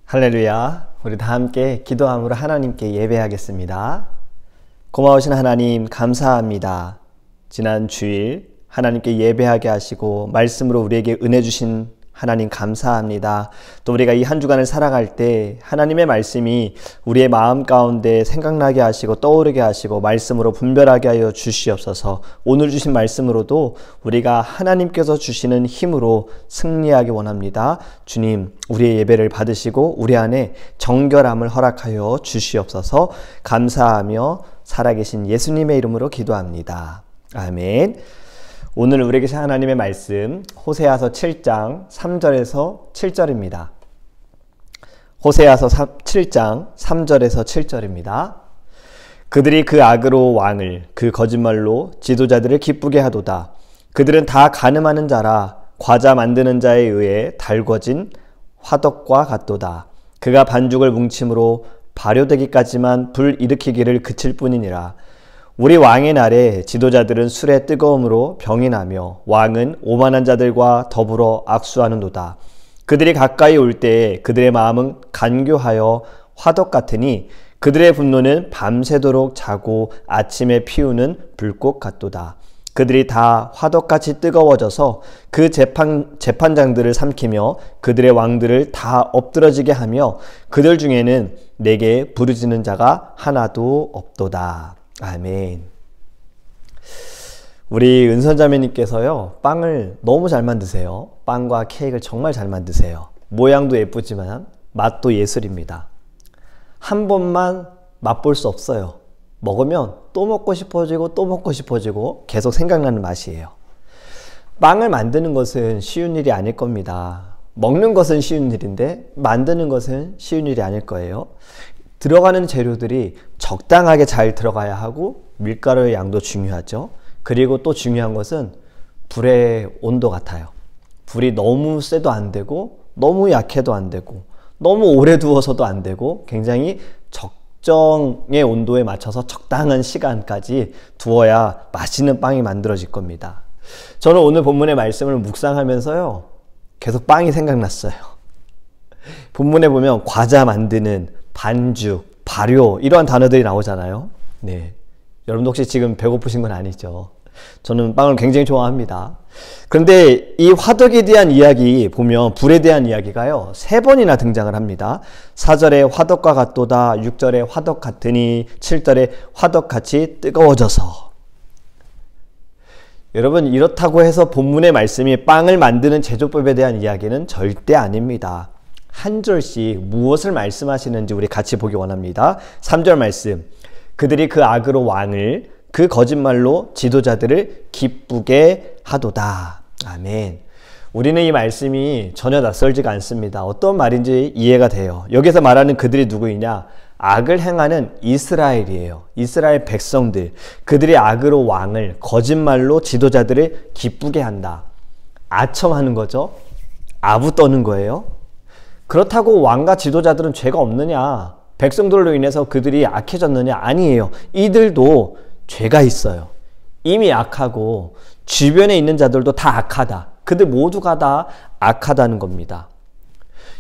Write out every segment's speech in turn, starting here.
할렐루야. 우리 다 함께 기도함으로 하나님께 예배하겠습니다. 고마우신 하나님 감사합니다. 지난 주일 하나님께 예배하게 하시고 말씀으로 우리에게 은혜 주신 하나님 감사합니다. 또 우리가 이 한 주간을 살아갈 때 하나님의 말씀이 우리의 마음 가운데 생각나게 하시고 떠오르게 하시고 말씀으로 분별하게 하여 주시옵소서. 오늘 주신 말씀으로도 우리가 하나님께서 주시는 힘으로 승리하기 원합니다. 주님, 우리의 예배를 받으시고 우리 안에 정결함을 허락하여 주시옵소서. 감사하며 살아계신 예수님의 이름으로 기도합니다. 아멘. 오늘 우리에게 하나님의 말씀 호세아서 7장 3절에서 7절입니다. 호세아서 7장 3절에서 7절입니다. 그들이 그 악으로 왕을 그 거짓말로 지도자들을 기쁘게 하도다. 그들은 다 간음하는 자라 과자 만드는 자에 의해 달궈진 화덕과 같도다. 그가 반죽을 뭉침으로 발효되기까지만 불 일으키기를 그칠 뿐이니라. 우리 왕의 날에 지도자들은 술의 뜨거움으로 병이 나며 왕은 오만한 자들과 더불어 악수하는도다. 그들이 가까이 올 때에 그들의 마음은 간교하여 화덕 같으니 그들의 분노는 밤새도록 자고 아침에 피우는 불꽃 같도다. 그들이 다 화덕같이 뜨거워져서 그 재판장들을 삼키며 그들의 왕들을 다 엎드러지게 하며 그들 중에는 내게 부르짖는 자가 하나도 없도다. 아멘. 우리 은선자매님께서요, 빵을 너무 잘 만드세요. 빵과 케이크를 정말 잘 만드세요. 모양도 예쁘지만 맛도 예술입니다. 한 번만 맛볼 수 없어요. 먹으면 또 먹고 싶어지고 또 먹고 싶어지고 계속 생각나는 맛이에요. 빵을 만드는 것은 쉬운 일이 아닐 겁니다. 먹는 것은 쉬운 일인데 만드는 것은 쉬운 일이 아닐 거예요. 들어가는 재료들이 적당하게 잘 들어가야 하고 밀가루의 양도 중요하죠. 그리고 또 중요한 것은 불의 온도 같아요. 불이 너무 세도 안 되고 너무 약해도 안 되고 너무 오래 두어서도 안 되고 굉장히 적정의 온도에 맞춰서 적당한 시간까지 두어야 맛있는 빵이 만들어질 겁니다. 저는 오늘 본문의 말씀을 묵상하면서요, 계속 빵이 생각났어요. 본문에 보면 과자 만드는, 반죽, 발효 이러한 단어들이 나오잖아요. 네, 여러분도 혹시 지금 배고프신 건 아니죠? 저는 빵을 굉장히 좋아합니다. 그런데 이 화덕에 대한 이야기 보면 불에 대한 이야기가요 3번이나 등장을 합니다. 4절에 화덕과 같도다, 6절에 화덕 같으니, 7절에 화덕같이 뜨거워져서. 여러분, 이렇다고 해서 본문의 말씀이 빵을 만드는 제조법에 대한 이야기는 절대 아닙니다. 한 절씩 무엇을 말씀하시는지 우리 같이 보기 원합니다. 3절 말씀, 그들이 그 악으로 왕을 그 거짓말로 지도자들을 기쁘게 하도다. 아멘. 우리는 이 말씀이 전혀 낯설지가 않습니다. 어떤 말인지 이해가 돼요. 여기서 말하는 그들이 누구이냐? 악을 행하는 이스라엘이에요. 이스라엘 백성들. 그들이 악으로 왕을, 거짓말로 지도자들을 기쁘게 한다. 아첨하는 거죠. 아부 떠는 거예요. 그렇다고 왕과 지도자들은 죄가 없느냐? 백성들로 인해서 그들이 악해졌느냐? 아니에요. 이들도 죄가 있어요. 이미 악하고 주변에 있는 자들도 다 악하다. 그들 모두가 다 악하다는 겁니다.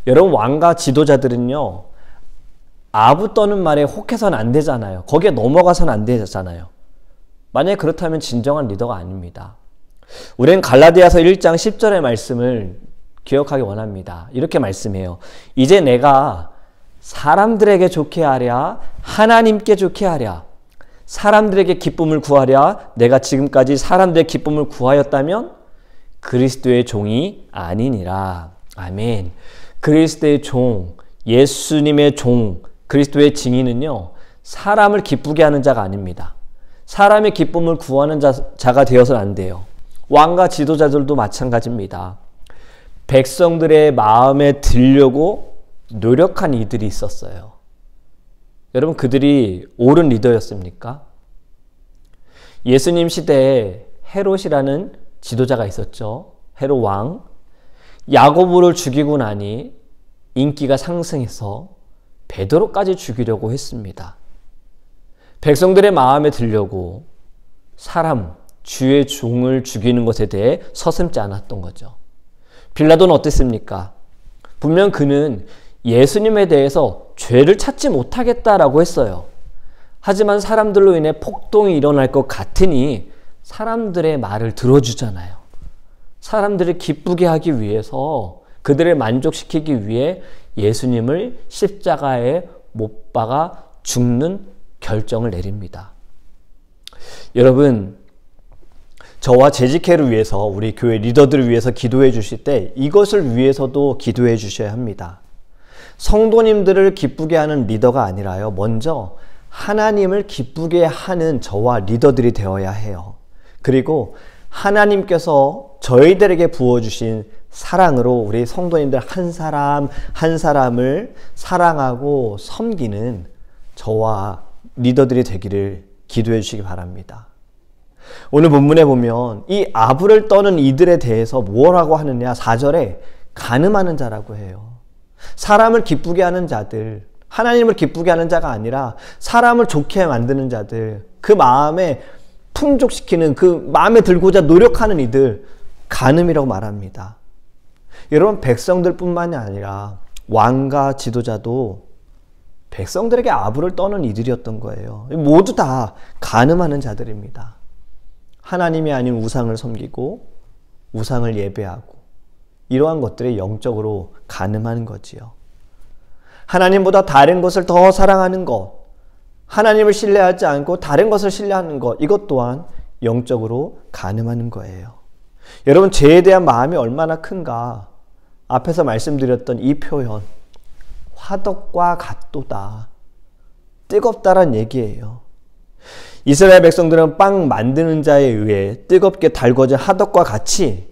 여러분, 왕과 지도자들은요, 아부 떠는 말에 혹해서는 안 되잖아요. 거기에 넘어가서는 안 되잖아요. 만약에 그렇다면 진정한 리더가 아닙니다. 우리는 갈라디아서 1장 10절의 말씀을 기억하기 원합니다. 이렇게 말씀해요. 이제 내가 사람들에게 좋게 하랴, 하나님께 좋게 하랴, 사람들에게 기쁨을 구하랴, 내가 지금까지 사람들의 기쁨을 구하였다면 그리스도의 종이 아니니라. 아멘. 그리스도의 종, 예수님의 종, 그리스도의 증인은요, 사람을 기쁘게 하는 자가 아닙니다. 사람의 기쁨을 구하는 자가 되어서는 안 돼요. 왕과 지도자들도 마찬가지입니다. 백성들의 마음에 들려고 노력한 이들이 있었어요. 여러분, 그들이 옳은 리더였습니까? 예수님 시대에 헤롯이라는 지도자가 있었죠. 헤롯 왕. 야고보를 죽이고 나니 인기가 상승해서 베드로까지 죽이려고 했습니다. 백성들의 마음에 들려고 사람, 주의 종을 죽이는 것에 대해 서슴지 않았던 거죠. 빌라도는 어땠습니까? 분명 그는 예수님에 대해서 죄를 찾지 못하겠다라고 했어요. 하지만 사람들로 인해 폭동이 일어날 것 같으니 사람들의 말을 들어주잖아요. 사람들을 기쁘게 하기 위해서, 그들을 만족시키기 위해 예수님을 십자가에 못 박아 죽는 결정을 내립니다. 여러분, 저와 재직회를 위해서, 우리 교회 리더들을 위해서 기도해 주실 때 이것을 위해서도 기도해 주셔야 합니다. 성도님들을 기쁘게 하는 리더가 아니라요, 먼저 하나님을 기쁘게 하는 저와 리더들이 되어야 해요. 그리고 하나님께서 저희들에게 부어주신 사랑으로 우리 성도님들 한 사람 한 사람을 사랑하고 섬기는 저와 리더들이 되기를 기도해 주시기 바랍니다. 오늘 본문에 보면 이 아불을 떠는 이들에 대해서 뭐라고 하느냐, 4절에 간음하는 자라고 해요. 사람을 기쁘게 하는 자들, 하나님을 기쁘게 하는 자가 아니라 사람을 좋게 만드는 자들, 그 마음에 풍족시키는, 그 마음에 들고자 노력하는 이들, 간음이라고 말합니다. 여러분, 백성들 뿐만이 아니라 왕과 지도자도 백성들에게 아부를 떠는 이들이었던 거예요. 모두 다 간음하는 자들입니다. 하나님이 아닌 우상을 섬기고 우상을 예배하고 이러한 것들이 영적으로 간음하는 거지요. 하나님보다 다른 것을 더 사랑하는 것, 하나님을 신뢰하지 않고 다른 것을 신뢰하는 것, 이것 또한 영적으로 간음하는 거예요. 여러분, 죄에 대한 마음이 얼마나 큰가, 앞에서 말씀드렸던 이 표현, 화덕과 같도다, 뜨겁다란 얘기예요. 이스라엘 백성들은 빵 만드는 자에 의해 뜨겁게 달궈진 화덕과 같이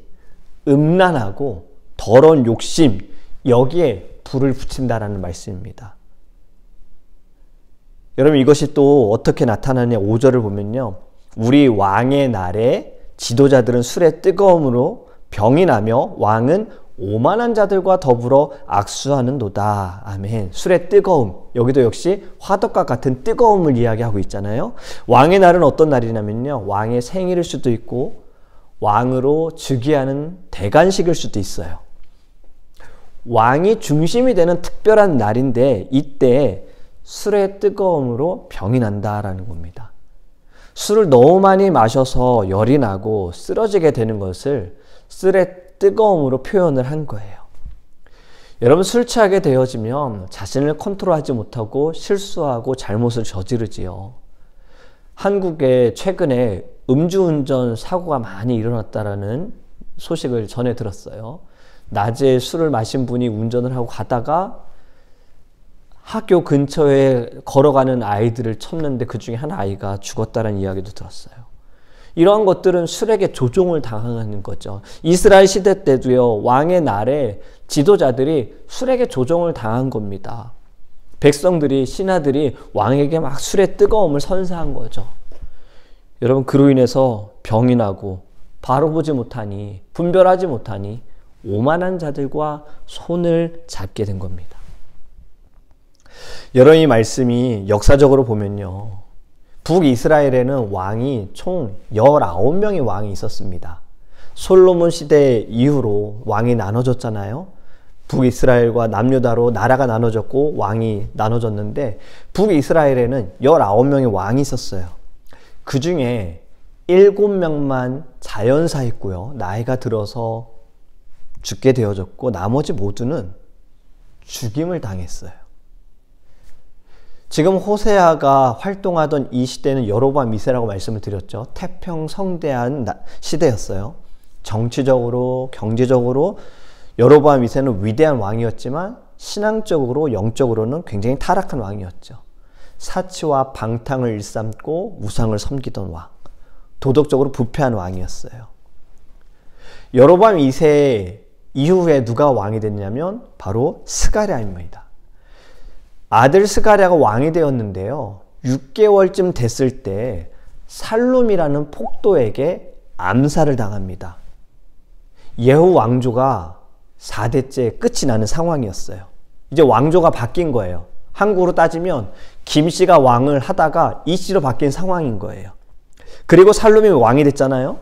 음란하고 더러운 욕심, 여기에 불을 붙인다라는 말씀입니다. 여러분, 이것이 또 어떻게 나타나냐, 5절을 보면요, 우리 왕의 날에 지도자들은 술의 뜨거움으로 병이 나며 왕은 오만한 자들과 더불어 악수하는도다. 아멘. 술의 뜨거움, 여기도 역시 화덕과 같은 뜨거움을 이야기하고 있잖아요. 왕의 날은 어떤 날이냐면요, 왕의 생일일 수도 있고 왕으로 즉위하는 대관식일 수도 있어요. 왕이 중심이 되는 특별한 날인데 이때 술의 뜨거움으로 병이 난다라는 겁니다. 술을 너무 많이 마셔서 열이 나고 쓰러지게 되는 것을 술의 뜨거움으로 표현을 한 거예요. 여러분, 술 취하게 되어지면 자신을 컨트롤하지 못하고 실수하고 잘못을 저지르지요. 한국에 최근에 음주운전 사고가 많이 일어났다라는 소식을 전해 들었어요. 낮에 술을 마신 분이 운전을 하고 가다가 학교 근처에 걸어가는 아이들을 쳤는데 그 중에 한 아이가 죽었다는 이야기도 들었어요. 이러한 것들은 술에게 조종을 당하는 거죠. 이스라엘 시대 때도요, 왕의 날에 지도자들이 술에게 조종을 당한 겁니다. 백성들이, 신하들이 왕에게 막 술의 뜨거움을 선사한 거죠. 여러분, 그로 인해서 병이 나고 바로 보지 못하니, 분별하지 못하니 오만한 자들과 손을 잡게 된 겁니다. 여러분, 이 말씀이 역사적으로 보면요, 북이스라엘에는 왕이 총 19명의 왕이 있었습니다. 솔로몬 시대 이후로 왕이 나눠졌잖아요. 북이스라엘과 남유다로 나라가 나눠졌고 왕이 나눠졌는데 북이스라엘에는 19명의 왕이 있었어요. 그 중에 7명만 자연사했고요, 나이가 들어서 죽게 되어졌고 나머지 모두는 죽임을 당했어요. 지금 호세아가 활동하던 이 시대는 여로보암 2세라고 말씀을 드렸죠. 태평성대한 시대였어요. 정치적으로, 경제적으로 여로보암 2세는 위대한 왕이었지만 신앙적으로, 영적으로는 굉장히 타락한 왕이었죠. 사치와 방탕을 일삼고 우상을 섬기던 왕, 도덕적으로 부패한 왕이었어요. 여로보암 2세 이후에 누가 왕이 됐냐면 바로 스가랴입니다. 아들 스가랴가 왕이 되었는데요, 6개월쯤 됐을 때 살룸이라는 폭도에게 암살을 당합니다. 예후 왕조가 4대째 끝이 나는 상황이었어요. 이제 왕조가 바뀐 거예요. 한국으로 따지면 김씨가 왕을 하다가 이씨로 바뀐 상황인 거예요. 그리고 살룸이 왕이 됐잖아요.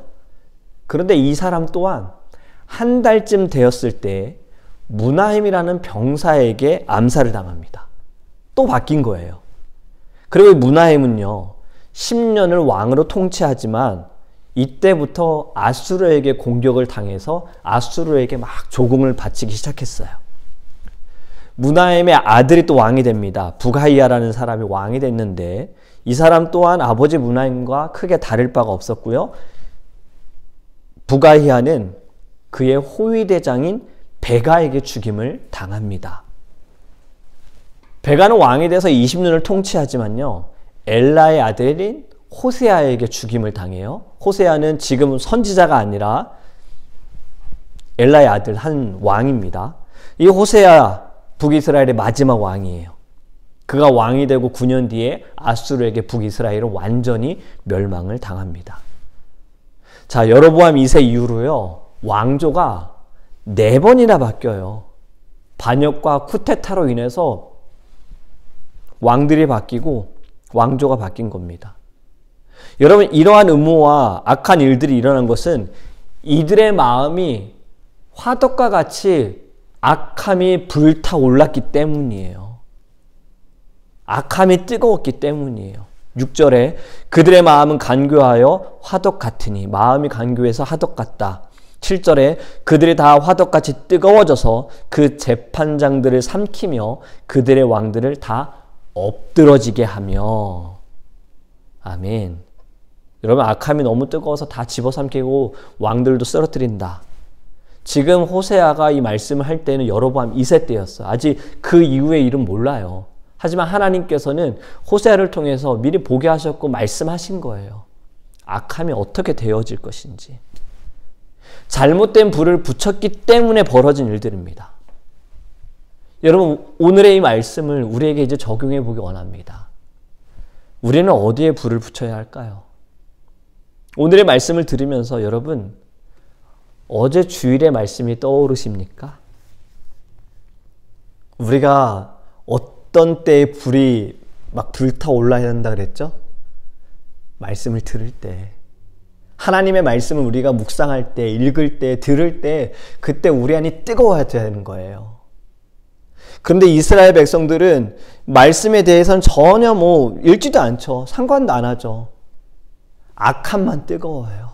그런데 이 사람 또한 한 달쯤 되었을 때 므나헴이라는 병사에게 암살을 당합니다. 또 바뀐 거예요. 그리고 므나헴은요, 10년을 왕으로 통치하지만 이때부터 아수르에게 공격을 당해서 아수르에게 막 조공을 바치기 시작했어요. 므나헴의 아들이 또 왕이 됩니다. 부가이아라는 사람이 왕이 됐는데 이 사람 또한 아버지 므나헴과 크게 다를 바가 없었고요. 부가이아는 그의 호위대장인 베가에게 죽임을 당합니다. 베가는 왕이 돼서 20년을 통치하지만요, 엘라의 아들인 호세아에게 죽임을 당해요. 호세아는 지금 선지자가 아니라 엘라의 아들 한 왕입니다. 이 호세아 북이스라엘의 마지막 왕이에요. 그가 왕이 되고 9년 뒤에 아수르에게 북이스라엘은 완전히 멸망을 당합니다. 자, 여로보암 2세 이후로요, 왕조가 4번이나 바뀌어요. 반역과 쿠데타로 인해서 왕들이 바뀌고 왕조가 바뀐 겁니다. 여러분, 이러한 음모와 악한 일들이 일어난 것은 이들의 마음이 화덕과 같이 악함이 불타올랐기 때문이에요. 악함이 뜨거웠기 때문이에요. 6절에 그들의 마음은 간교하여 화덕 같으니, 마음이 간교해서 화덕 같다. 7절에 그들이 다 화덕같이 뜨거워져서 그 재판장들을 삼키며 그들의 왕들을 다 엎드러지게 하며. 아멘. 여러분, 악함이 너무 뜨거워서 다 집어삼키고 왕들도 쓰러뜨린다. 지금 호세아가 이 말씀을 할 때는 여로보암 2세 때였어요. 아직 그 이후의 일은 몰라요. 하지만 하나님께서는 호세아를 통해서 미리 보게 하셨고 말씀하신 거예요. 악함이 어떻게 되어질 것인지. 잘못된 불을 붙였기 때문에 벌어진 일들입니다. 여러분, 오늘의 이 말씀을 우리에게 이제 적용해 보기 원합니다. 우리는 어디에 불을 붙여야 할까요? 오늘의 말씀을 들으면서 여러분, 어제 주일의 말씀이 떠오르십니까? 우리가 어떤 때에 불이 막 불타올라야 한다 그랬죠? 말씀을 들을 때. 하나님의 말씀을 우리가 묵상할 때, 읽을 때, 들을 때, 그때 우리 안이 뜨거워야 되는 거예요. 그런데 이스라엘 백성들은 말씀에 대해서는 전혀 읽지도 않죠. 상관도 안 하죠. 악함만 뜨거워요.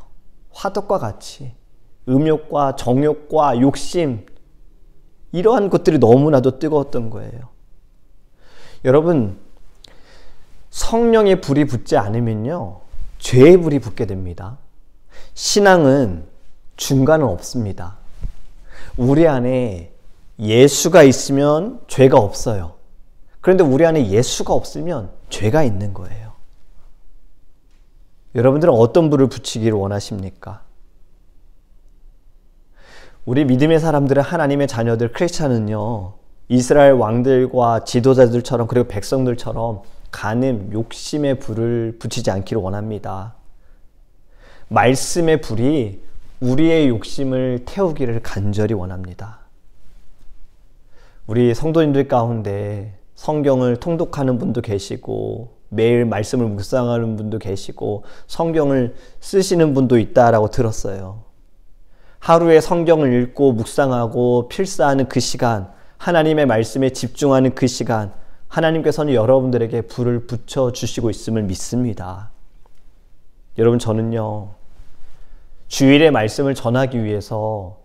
화덕과 같이. 음욕과 정욕과 욕심, 이러한 것들이 너무나도 뜨거웠던 거예요. 여러분, 성령의 불이 붙지 않으면요, 죄의 불이 붙게 됩니다. 신앙은 중간은 없습니다. 우리 안에 예수가 있으면 죄가 없어요. 그런데 우리 안에 예수가 없으면 죄가 있는 거예요. 여러분들은 어떤 불을 붙이기를 원하십니까? 우리 믿음의 사람들은, 하나님의 자녀들, 크리스찬은요, 이스라엘 왕들과 지도자들처럼, 그리고 백성들처럼 간음, 욕심의 불을 붙이지 않기를 원합니다. 말씀의 불이 우리의 욕심을 태우기를 간절히 원합니다. 우리 성도님들 가운데 성경을 통독하는 분도 계시고 매일 말씀을 묵상하는 분도 계시고 성경을 쓰시는 분도 있다라고 들었어요. 하루에 성경을 읽고 묵상하고 필사하는 그 시간, 하나님의 말씀에 집중하는 그 시간, 하나님께서는 여러분들에게 불을 붙여주시고 있음을 믿습니다. 여러분, 저는요, 주일의 말씀을 전하기 위해서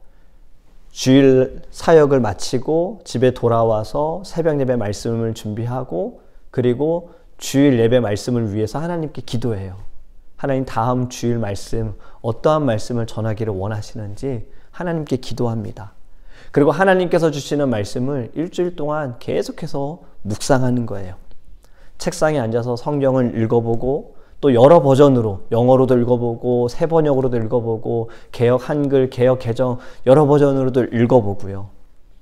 주일 사역을 마치고 집에 돌아와서 새벽 예배 말씀을 준비하고, 그리고 주일 예배 말씀을 위해서 하나님께 기도해요. 하나님, 다음 주일 말씀, 어떠한 말씀을 전하기를 원하시는지 하나님께 기도합니다. 그리고 하나님께서 주시는 말씀을 일주일 동안 계속해서 묵상하는 거예요. 책상에 앉아서 성경을 읽어보고, 또 여러 버전으로, 영어로도 읽어보고, 새 번역으로도 읽어보고, 개역 한글, 개역 개정 여러 버전으로도 읽어보고요.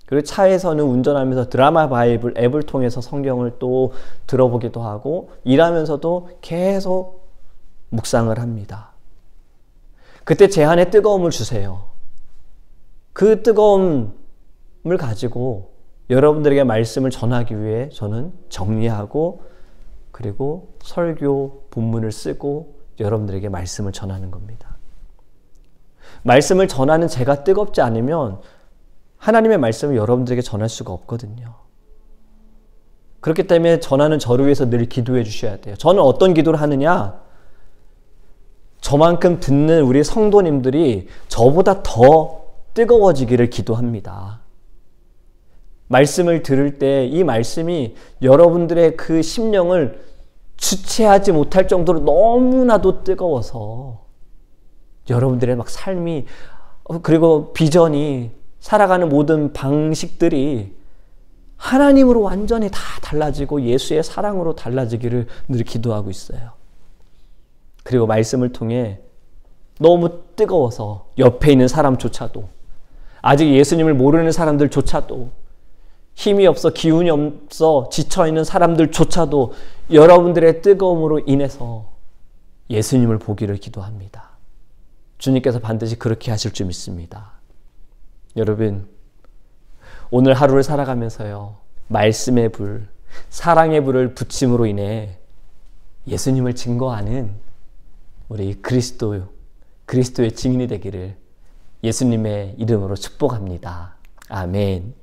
그리고 차에서는 운전하면서 드라마 바이블 앱을 통해서 성경을 또 들어보기도 하고, 일하면서도 계속 묵상을 합니다. 그때 제 안에 뜨거움을 주세요. 그 뜨거움을 가지고 여러분들에게 말씀을 전하기 위해 저는 정리하고, 그리고 설교 본문을 쓰고 여러분들에게 말씀을 전하는 겁니다. 말씀을 전하는 제가 뜨겁지 않으면 하나님의 말씀을 여러분들에게 전할 수가 없거든요. 그렇기 때문에 전하는 저를 위해서 늘 기도해 주셔야 돼요. 저는 어떤 기도를 하느냐? 저만큼 듣는 우리 성도님들이 저보다 더 뜨거워지기를 기도합니다. 말씀을 들을 때 이 말씀이 여러분들의 그 심령을 주체하지 못할 정도로 너무나도 뜨거워서 여러분들의 막 삶이 그리고 비전이 살아가는 모든 방식들이 하나님으로 완전히 다 달라지고 예수의 사랑으로 달라지기를 늘 기도하고 있어요. 그리고 말씀을 통해 너무 뜨거워서 옆에 있는 사람조차도 아직 예수님을 모르는 사람들조차도 힘이 없어 기운이 없어 지쳐있는 사람들조차도 여러분들의 뜨거움으로 인해서 예수님을 보기를 기도합니다. 주님께서 반드시 그렇게 하실 줄 믿습니다. 여러분, 오늘 하루를 살아가면서요, 말씀의 불, 사랑의 불을 붙임으로 인해 예수님을 증거하는 우리 그리스도의 증인이 되기를 예수님의 이름으로 축복합니다. 아멘.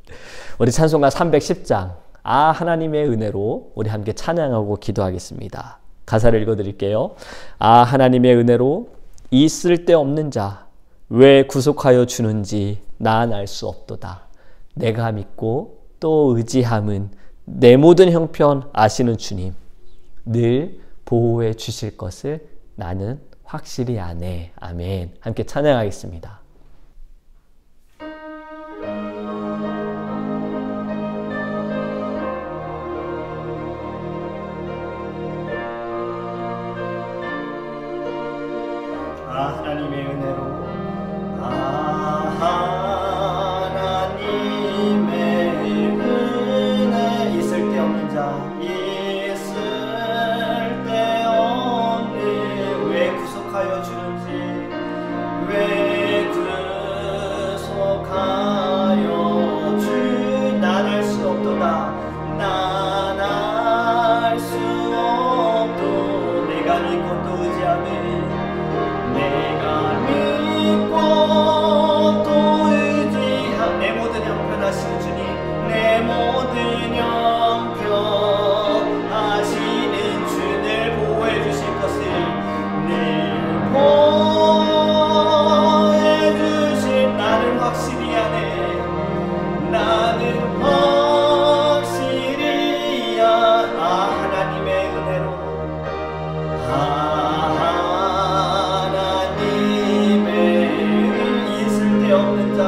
우리 찬송가 310장 하나님의 은혜로 우리 함께 찬양하고 기도하겠습니다. 가사를 읽어드릴게요. 하나님의 은혜로 이 쓸데없는 자 왜 구속하여 주는지 난 알 수 없도다. 내가 믿고 또 의지함은 내 모든 형편 아시는 주님 늘 보호해 주실 것을 나는 확실히 아네. 아멘. 함께 찬양하겠습니다. 하나님의 은혜로 하나님의 은혜 이 쓸데없는 자 이 쓸데없는 왜 구속하여 주는지 왜 구속하여 주 난 알 수 없도다. 난 알 수 없도 내가 믿고 또 의지하네. 내가 믿고 또 의지한 내 모든 형편 아시는 주님 내 모든 형편 아시는 주를 보호해 주실 것을 늘 보호해 주실 나는 확실히 아네. 나는 확실히 하나님의 은혜로 없는 자,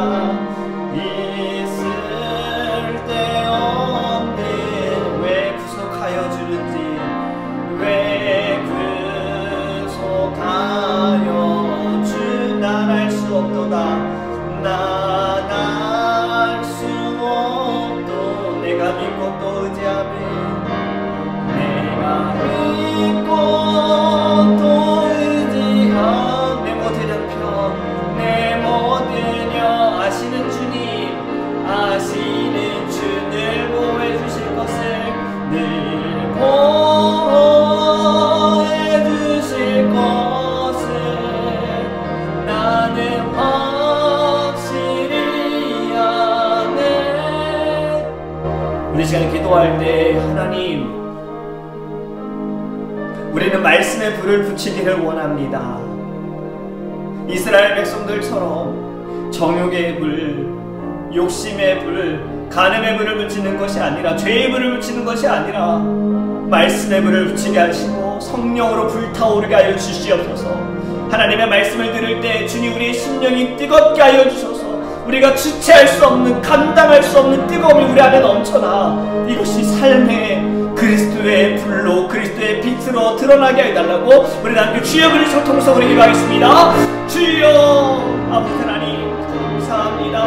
이 쓸데없는 왜 구속하여 주는지, 왜 구속하여 주 난 알 수 없도다. 난 알 수 없도 내가 믿고 또 의지하며 내가 믿고 또 의지한 내 모든 형편 내 모든 아시는 주님 아시는 주를 보호해 주실 것을 늘 보호해 주실 것을 나는 확실히 아네. 우리 시간에 기도할 때 하나님 우리는 말씀의 불을 붙이기를 원합니다. 이스라엘 백성들처럼 정욕의 불, 욕심의 불, 간음의 불을 붙이는 것이 아니라 죄의 불을 붙이는 것이 아니라 말씀의 불을 붙이게 하시고 성령으로 불타오르게 하여 주시옵소서. 하나님의 말씀을 들을 때 주님 우리의 심령이 뜨겁게 하여 주셔서 우리가 주체할 수 없는 감당할 수 없는 뜨거움이 우리 안에 넘쳐나 이것이 삶의 그리스도의 불로 그리스도의 빛으로 드러나게 해달라고 우리 함께 주여 부르시고 통성으로 기도하겠습니다. 주여 아버지 하나님 감사합니다.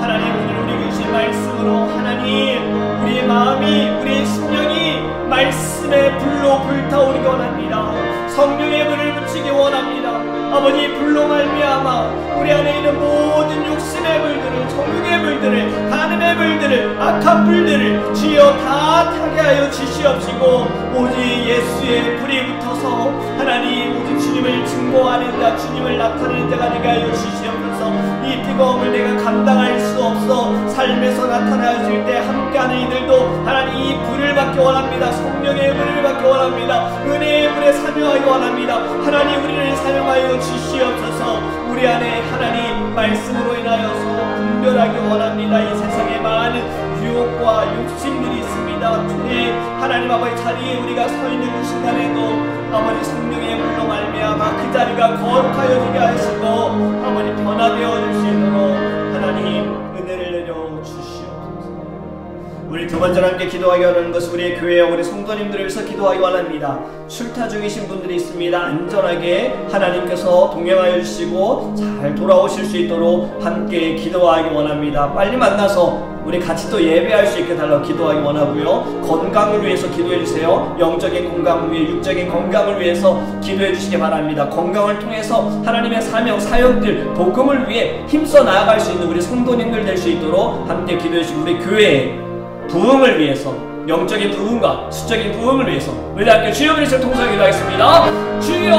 하나님 오늘 우리에게 주신 말씀으로 하나님 우리의 마음이 우리의 심령이 말씀의 불로 불타오르기 원합니다. 성령의 불을 붙이기 원합니다. 아버지 불로 말미암아 우리 안에 있는 모든 욕심의 불들을 정욕의 불들을 간음의 불들을 악한 불들을 주여 다 타게 하여 주시옵시고 오직 예수의 불이 붙어서 하나님 오직 주님을 증거하는 자 주님을 나타내는 자가 되게 하여 주시옵소서. 이 뜨거움을 내가 감당할 수 없어 삶에서 나타나실 때 함께하는 이들도 하나님 이 불을 받기 원합니다. 성령의 불을 받기 원합니다. 은혜의 불에 사명하기 원합니다. 하나님 우리를 사용하여 주시옵소서. 우리 안에 하나님 말씀으로 인하여서 분별하기 원합니다. 이 세상에 많은 유혹과 욕심들이 있습니다. 주의 하나님 아버지 자리에 우리가 서 있는 그 순간에도 아버지 성령의 불로 말미암아 그 자리가 거룩하여지게 하시고 아버지 변화되어 줄 수 있도록 하나님 은혜를 내려 주시옵소서. 우리 두 번째로 함께 기도하기 원하는 것은 우리의 교회와 우리 성도님들을 위해서 기도하기 원합니다. 출타 중이신 분들이 있습니다. 안전하게 하나님께서 동행하여 주시고 잘 돌아오실 수 있도록 함께 기도하기 원합니다. 빨리 만나서 우리 같이 또 예배할 수 있게 달라고 기도하기 원하고요. 건강을 위해서 기도해 주세요. 영적인 건강을 위해 육적인 건강을 위해서 기도해 주시기 바랍니다. 건강을 통해서 하나님의 사명, 사역들, 복음을 위해 힘써 나아갈 수 있는 우리 성도님들 될 수 있도록 함께 기도해 주시고 우리 교회의 부흥을 위해서 영적인 부흥과 수적인 부흥을 위해서 우리 함께 주여 그리스도를 통성하여 기도하겠습니다. 주여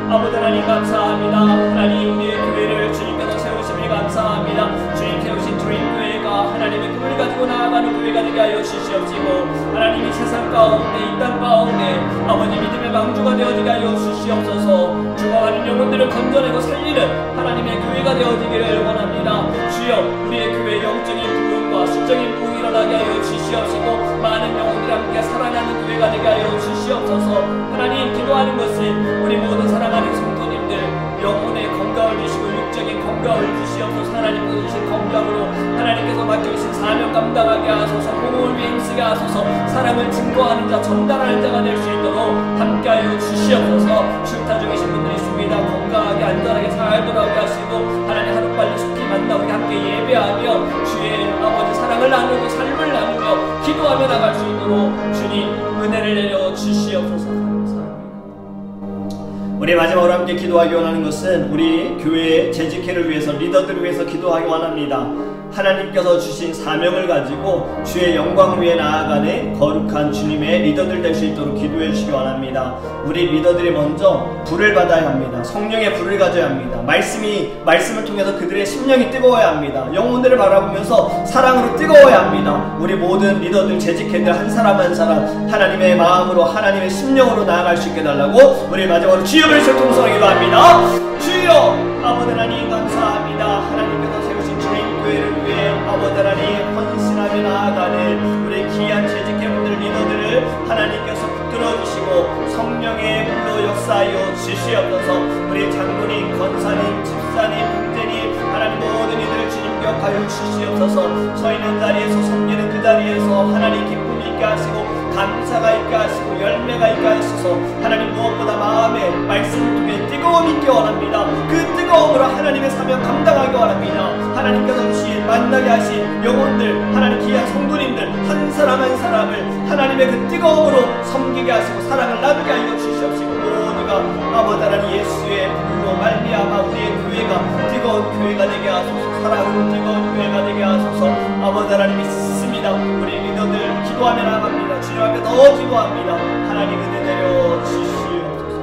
아버지 하나님 감사합니다. 하나님 우리의 교회를 주님께서 세우심을 감사합니다. 주님 세우신 주인교회가 하나님의 꿈을 가지고 나아가는 교회가 되게 하여 주시옵시고 하나님이 세상 가운데 이 땅 가운데 아버지 믿음의 망주가 되어지게 하여 주시옵소서. 죽어가는 영혼들을 건져내고 살리는 하나님의 교회가 되어지기를 원합니다. 주여 우리의 교회 영적인 부흥과 수적인 부흥이 일어나게 하여 주시옵시고 많은 영혼들이 함께 살아나는 교회가 되게 하여 주시옵소서. 하나님 기도하는 것은 우리 모든 사랑하는 성도님들 영혼의 건강을 주시고 육적인 건강을 주시옵소서. 하나님께서 주신 건강으로 하나님께서 맡겨주신 사명 감당하게 하소서. 복음을 위해 힘쓰게 하소서. 사랑을 증거하는 자 전달하는 자가 될 수 있도록 함께하여 주시옵소서. 출타 중이신 분들이 있습니다. 건강하게 안전하게 잘 돌아오게 하시고 하나님 하루빨리 속히 만나 우리 함께 예배하며 주의 아버지 사랑을 나누고 삶을 나누며 기도하며 나갈 수 있도록 주님 은혜를 내려 주시옵소서. 감사합니다. 우리 마지막으로 함께 기도하기 원하는 것은 우리 교회의 재직회를 위해서 리더들을 위해서 기도하기 원합니다. 하나님께서 주신 사명을 가지고 주의 영광 위에 나아가는 거룩한 주님의 리더들 될 수 있도록 기도해 주시기 원합니다. 우리 리더들이 먼저 불을 받아야 합니다. 성령의 불을 가져야 합니다. 말씀을 통해서 그들의 심령이 뜨거워야 합니다. 영혼들을 바라보면서 사랑으로 뜨거워야 합니다. 우리 모든 리더들, 재직회들 한 사람 한 사람 하나님의 마음으로 하나님의 심령으로 나아갈 수 있게 달라고 우리 마지막으로 주여 그리스도를 통성하여 기도합니다. 주여 아버지 하나님 감사합니다. 하나님께서 세우신 주의 교회를 위해 아버지 하나님 헌신하며 나아가는 우리 귀한 재직회분들 리더들을 하나님께서 붙들어주시고 성령의 불로 역사하여 주시옵소서. 우리 장로님, 권사님, 집사님, 형제님 하나님 모든 이들을 주님 기억하여 주시옵소서. 서 있는 자리에서 섬기는 그 자리에서 하나님 기쁨이 있게 하시고 감사가 있게 하시고 열매가 있게 하소서. 하나님 무엇보다 마음에 말씀을 통해 뜨거움이 있게 원합니다. 그 뜨거움으로 하나님의 사명 감당하기 원합니다. 하나님께서 주신 만나게 하신 영혼들 하나님 귀한 성도님들 한 사람 한 사람을 하나님의 그 뜨거움으로 섬기게 하시고 사랑을 나누게 하여 주시옵시고 모두가 아버지 하나님 예수의 불로 말미암아 우리의 교회가 뜨거운 교회가 되게 하소서. 사랑으로 뜨거운 교회가 되게 하소서. 아버지 하나님 믿습니다. 우리 리더들 기도하며 나갑니다. 주님 앞에 더 기도합니다. 하나님 은혜 내려 주시옵소서.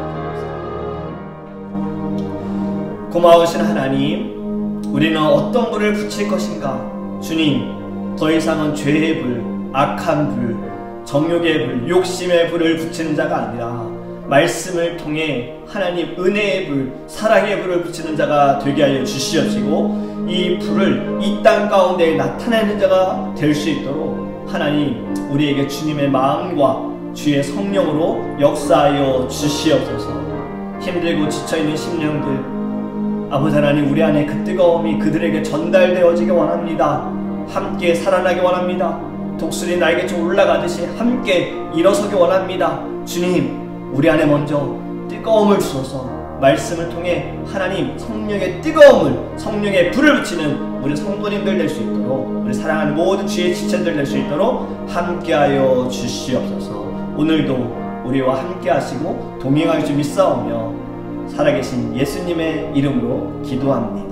고마우신 하나님, 우리는 어떤 불을 붙일 것인가? 주님, 더 이상은 죄의 불, 악한 불, 정욕의 불, 욕심의 불을 붙이는 자가 아니라 말씀을 통해 하나님 은혜의 불, 사랑의 불을 붙이는 자가 되게 하여 주시옵시고 이 불을 이 땅 가운데 나타내는 자가 될 수 있도록 하나님 우리에게 주님의 마음과 주의 성령으로 역사하여 주시옵소서. 힘들고 지쳐있는 심령들 아버지 하나님 우리 안에 그 뜨거움이 그들에게 전달되어지기 원합니다. 함께 살아나기 원합니다. 독수리 날개쳐 올라가듯이 함께 일어서기 원합니다. 주님 우리 안에 먼저 뜨거움을 주소서. 말씀을 통해 하나님 성령의 뜨거움을 성령의 불을 붙이는 우리 성도님들 될 수 있도록 우리 사랑하는 모든 주의 지체들 될 수 있도록 함께하여 주시옵소서. 오늘도 우리와 함께 하시고 동행할 줄 믿사오며 살아계신 예수님의 이름으로 기도합니다.